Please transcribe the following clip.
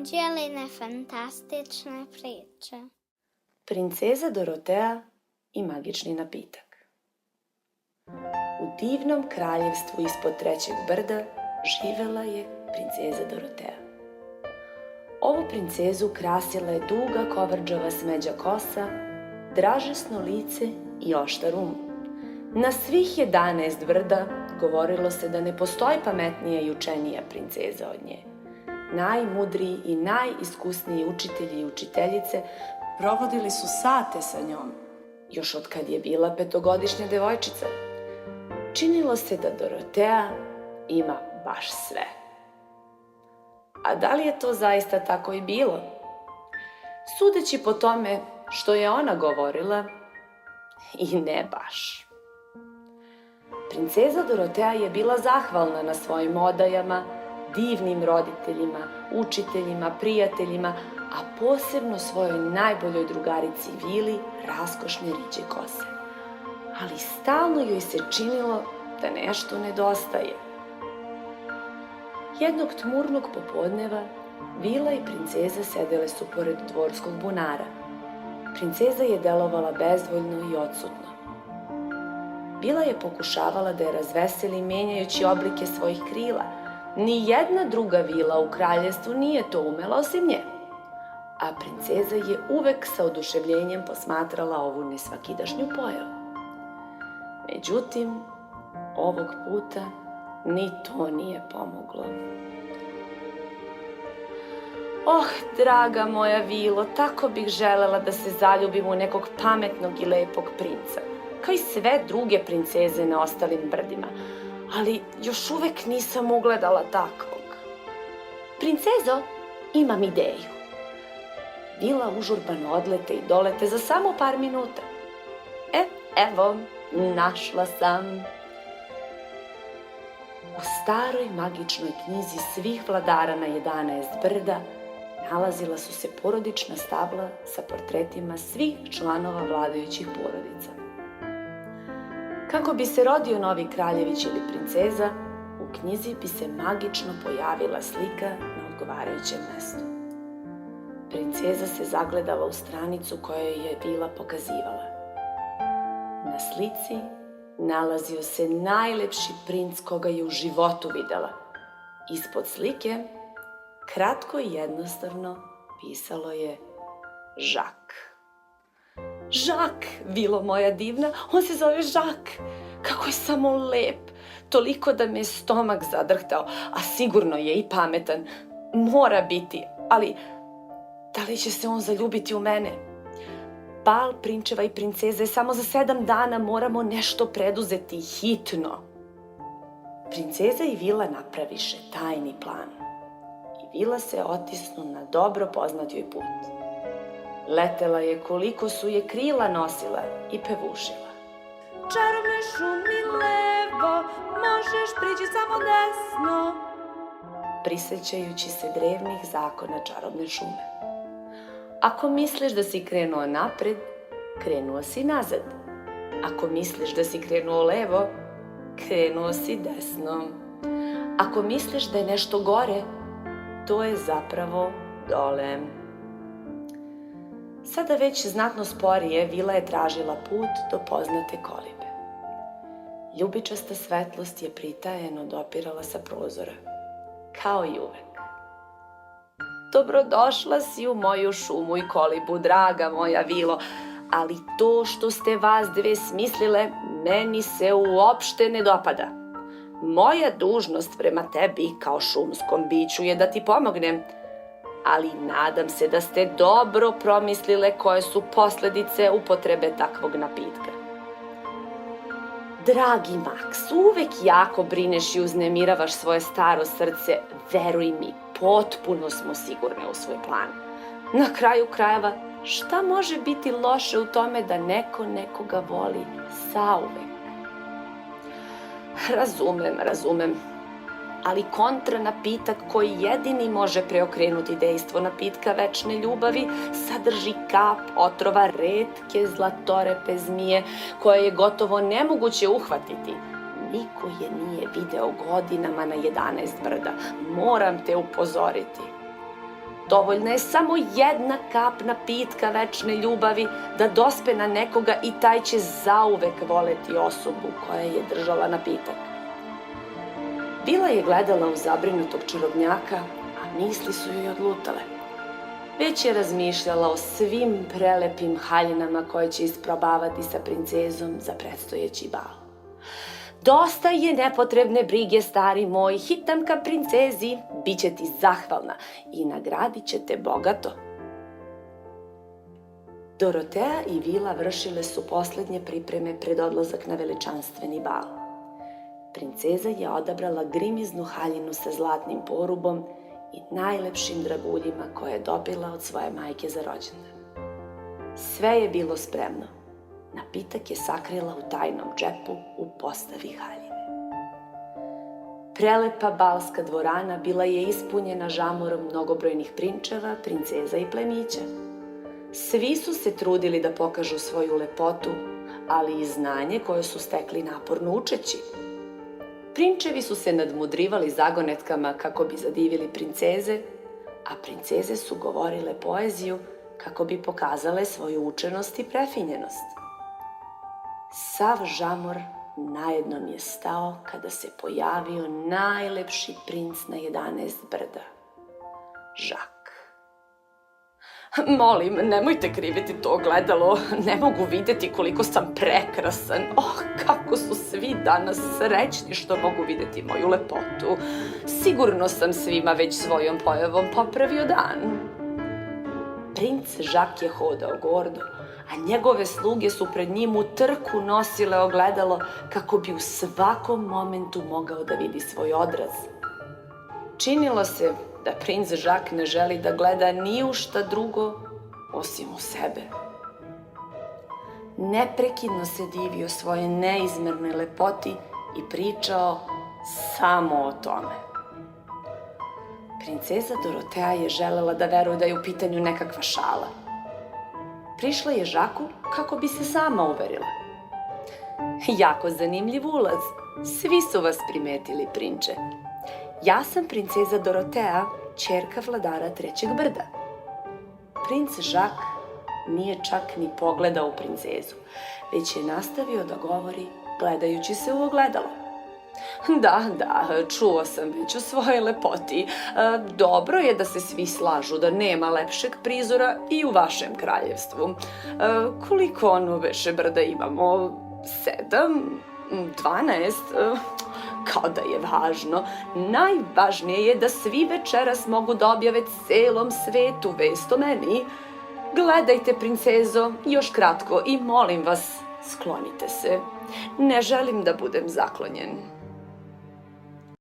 Anđeline fantastične priče. Princeza Dorotea i magični napitak. U divnom kraljevstvu ispod trećeg brda živela je princeza Dorotea. Ovu princezu krasila je duga kovrđava smeđa kosa, dražesno lice i oštar um. Na svih 11 brda govorilo se da ne postoji pametnija i učenija princeza od nje. Najmudriji i najiskusniji učitelji i učiteljice provodili su sate sa njom, još od kad je bila 5-godišnja devojčica. Činilo se da Dorotea ima baš sve. A da li je to zaista tako i bilo? Sudeći po tome što je ona govorila, i ne baš. Princeza Dorotea je bila zahvalna na svojim odajama, divnim roditeljima, učiteljima, prijateljima, a posebno svojoj najboljoj drugarici Vili raskošne riđe kose. Ali stalno joj se činilo da nešto nedostaje. Jednog tmurnog popodneva Vila i princeza sedele su pored dvorskog bunara. Princeza je delovala bezvoljno i odsutno. Vila je pokušavala da je razveseli menjajući oblike svojih krila. Ni jedna druga vila u kraljevstvu nije to umela osim nje. A princeza je uvek sa oduševljenjem posmatrala ovu nesvakidašnju pojavu. Međutim, ovog puta ni to nije pomoglo. Oh, draga moja Vilo, tako bih želela da se zaljubim u nekog pametnog i lepog princa, kao i sve druge princeze na ostalim brdima, ali još uvek nisam ugledala takvog. Princezo, imam ideju. Vila užurbano odlete i dolete za samo par minuta. Evo, našla sam. U staroj magičnoj knjizi svih vladara na 11 brda nalazila su se porodična stabla sa portretima svih članova vladajućih porodica. Kako bi se rodio novi kraljević ili princeza, u knjizi bi se magično pojavila slika na odgovarajućem mestu. Princeza se zagledala u stranicu koju je Vila pokazivala. Na slici nalazio se najlepši princ koga je u životu videla. Ispod slike, kratko i jednostavno, pisalo je Žak. Žak, Vilo moja divna, on se zove Žak. Kako je samo lep, toliko da me je stomak zadrhtao, a sigurno je i pametan. Mora biti, ali da li će se on zaljubiti u mene? Bal prinčeva i princeze samo za 7 dana, moramo nešto preduzeti hitno. Princeza i Vila napraviše tajni plan i Vila se otisnu na dobro poznat joj put. Letela je koliko su je krila nosila i pevušila. Čarobnoj šumi levo, možeš prići samo desno. Prisjećajući se drevnih zakona čarobne šume. Ako misliš da si krenuo napred, krenuo si nazad. Ako misliš da si krenuo levo, krenuo si desno. Ako misliš da je nešto gore, to je zapravo dole. Sada već znatno sporije Vila je tražila put do poznate kolibe. Ljubičasta svetlost je pritajeno dopirala sa prozora, kao i uvek. Dobrodošla si u moju šumu i kolibu, draga moja Vilo, ali to što ste vas dve smislile, meni se uopšte ne dopada. Moja dužnost prema tebi kao šumskom biću je da ti pomognem, ali nadam se da ste dobro promislile koje su posledice upotrebe takvog napitka. Dragi Maks, uvek jako brineš i uznemiravaš svoje staro srce, veruj mi, potpuno smo sigurne u svoj plan. Na kraju krajeva, šta može biti loše u tome da neko nekoga voli zauvek? Razumem, ali kontra napitak koji jedini može preokrenuti dejstvo napitka večne ljubavi sadrži kap otrova retke zlatorepe zmije koje je gotovo nemoguće uhvatiti. Niko je nije video godinama na 11 brda. Moram te upozoriti. Dovoljna je samo jedna kap napitka večne ljubavi da dospe na nekoga i taj će zauvek voleti osobu koja je držala napitak. Bila je gledala u zabrinutog čarobnjaka, a misli su joj odlutale. Već je razmišljala o svim prelepim haljinama koje će isprobavati sa princezom za predstojeći bal. Dosta je nepotrebne brige, stari moj, hitam ka princezi, bit će ti zahvalna i nagradit će te bogato. Dorotea i Vila vršile su poslednje pripreme pred odlazak na veličanstveni bal. Princeza je odabrala grimiznu haljinu sa zlatnim porubom i najlepšim draguljima koje je dobila od svoje majke za rođendan. Sve je bilo spremno. Napitak je sakrila u tajnom džepu u postavi haljine. Prelepa balska dvorana bila je ispunjena žamorom mnogobrojnih prinčeva, princeza i plemića. Svi su se trudili da pokažu svoju lepotu, ali i znanje koje su stekli naporno učeći. Prinčevi su se nadmudrivali zagonetkama kako bi zadivili princeze, a princeze su govorile poeziju kako bi pokazale svoju učenost i prefinjenost. Sav žamor najednom je stao kada se pojavio najlepši princ na 11 brda, Žak. Molim, nemojte kriviti to ogledalo, ne mogu videti koliko sam prekrasan. Kako su svi danas srećni što mogu videti moju lepotu. Sigurno sam svima već svojom pojavom popravio dan. Princ Žak je hodao gordo, a njegove sluge su pred njim u trku nosile ogledalo kako bi u svakom momentu mogao da vidi svoj odraz. Činilo se da princ Žak ne želi da gleda ni u šta drugo osim u sebe. Neprekidno se divio svoje neizmernoj lepoti i pričao samo o tome. Princeza Dorotea je želela da veruje da je u pitanju nekakva šala. Prišla je Žaku kako bi se sama uverila. Jako zanimljiv ulaz. Svi su vas primetili, prinče. Ja sam princeza Dorotea, ćerka vladara Trećeg brda. Princ Žak nije čak ni pogledao u princezu, već je nastavio da govori gledajući se u ogledalo. Da, čuo sam već o svojoj lepoti. Dobro je da se svi slažu da nema lepšeg prizora i u vašem kraljevstvu. Koliko ono veše brda imamo? 7? 12? Kao da je važno. Najvažnije je da svi večeras mogu da objave celom svetu vest o meni. Gledajte, princezo, još kratko i molim vas, sklonite se. Ne želim da budem zaklonjen.